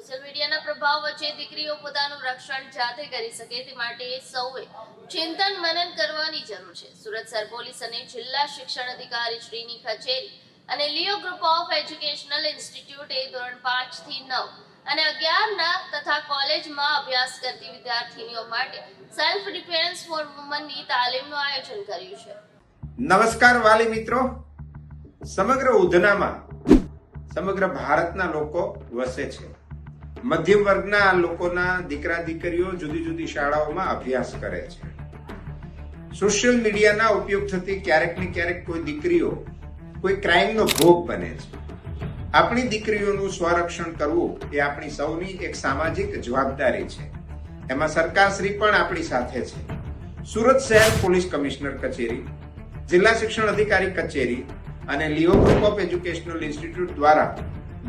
Social મીડિયાના પ્રભાવ વચ્ચે દીકરીઓ પોતાનું રક્ષણ જાતે કરી શકે તે માટે સૌએ ચિંતન મનન કરવાની જરૂર છે. સુરત શહેર પોલીસ અને જિલ્લા શિક્ષણ અધિકારી શ્રીની કચેરી અને લિયો ગ્રુપ ઓફ એજ્યુકેશનલ ઇન્સ્ટિટ્યૂટે ધોરણ 5 થી 9 અને 11ના તથા કોલેજમાં અભ્યાસ કરતી વિદ્યાર્થીનીઓ માટે સેલ્ફ ડિફેન્સ ફોર વુમનની તાલીમનું આયોજન કર્યું છે. નમસ્કાર વાલી મિત્રો, સમગ્ર ઉધનામાં સમગ્ર ભારતના લોકો વસે છે. મધ્યમ વર્ગના લોકોના દીકરા દીકરીઓ જુદી જુદી શાળાઓમાં અભ્યાસ કરે છે. સોશિયલ મીડિયાના ઉપયોગ થતી ક્યારેક ને ક્યારેક કોઈ દીકરીઓ કોઈ ક્રાઇમનો ભોગ બને છે. આપણી દીકરીઓનું સ્વરક્ષણ કરવું એ આપણી સૌની એક સામાજિક જવાબદારી છે. એમાં સરકારશ્રી પણ આપણી સાથે છે. સુરત શહેર પોલીસ કમિશનર કચેરી, જિલ્લા શિક્ષણ અધિકારી કચેરી અને લિયો ગ્રુપ ઓફ એજ્યુકેશનલ ઇન્સ્ટિટ્યૂટ દ્વારા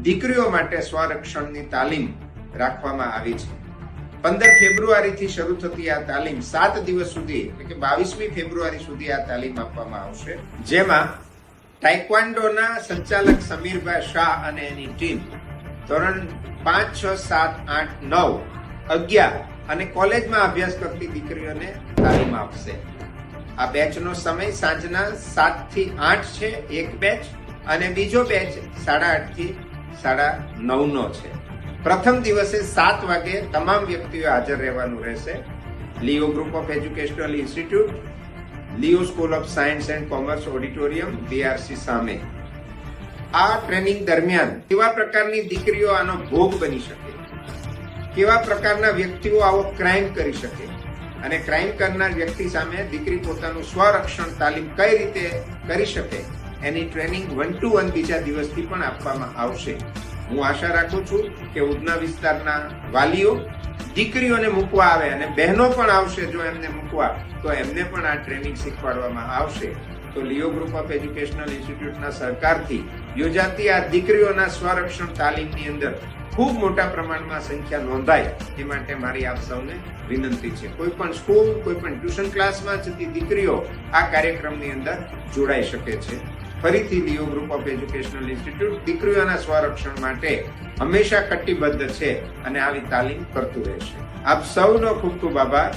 દીકરીઓ માટે સ્વરક્ષણની તાલીમ રાખવામાં આવી છે. 15 ફેબ્રુઆરીથી શરૂ થતી આ તાલીમ 7 દિવસ સુધી એટલે કે 22મી ફેબ્રુઆરી સુધી આ તાલીમ આપવામાં આવશે. જેમાં ટાઇક્વાન્ડોના સંચાલક સમીરભાઈ શાહ અને એની ટીમ ધોરણ 5, 6, 7, 8, 9, 11 અને કોલેજમાં અભ્યાસ કરતી દીકરીઓને તાલીમ આપશે. આ બેચનો સમય સાંજના 7 થી 8 છે એક બેચ, અને બીજો બેચ 8:30 થી 9:30 છે. પ્રથમ દિવસે 7 વાગે તમામ વ્યક્તિઓ હાજર રહેવાનું રહેશે. Leo group of educational institute, Leo school of science and commerce auditorium, BRC સામે. આ ટ્રેનિંગ દરમિયાન કેવા પ્રકારની દીકરીઓ આનો ભોગ બની શકે, કેવા પ્રકારના વ્યક્તિઓ આવો ક્રાઇમ કરી શકે અને ક્રાઇમ કરનાર વ્યક્તિ સામે દીકરી પોતાનું સ્વરક્ષણ તાલીમ કઈ રીતે કરી શકે એની ટ્રેનિંગ 1-to-1 બીજા દિવસથી પણ આપવામાં આવશે. હું આશા રાખું છું કે ઉધના વિસ્તારના વાલીઓ દીકરીઓને મૂકવા આવે અને બહેનો પણ આવશે. જો એમને મૂકવા તો એમને પણ આ ટ્રેનિંગ શીખવાડવામાં આવશે. તો લિયો ગ્રુપ ઓફ એજ્યુકેશનલ ઇન્સ્ટિટ્યૂટના સહકારથી યોજાતી આ દીકરીઓના સ્વરક્ષણ તાલીમની અંદર ખૂબ મોટા પ્રમાણમાં સંખ્યા નોંધાય એ માટે મારી આપ સૌને વિનંતી છે. કોઈ પણ સ્કૂલ, કોઈ પણ ટ્યુશન ક્લાસમાં જતી દીકરીઓ આ કાર્યક્રમની અંદર જોડાઈ શકે છે. ફરીથી લિયો ગ્રુપ ઓફ એજ્યુકેશનલ ઇન્સ્ટિટ્યૂટ દીકરીઓના સ્વરક્ષણ માટે હંમેશા કટિબદ્ધ છે અને આવી તાલીમ કરતું રહેશે. આપ સૌનો ખૂબ ખૂબ આભાર.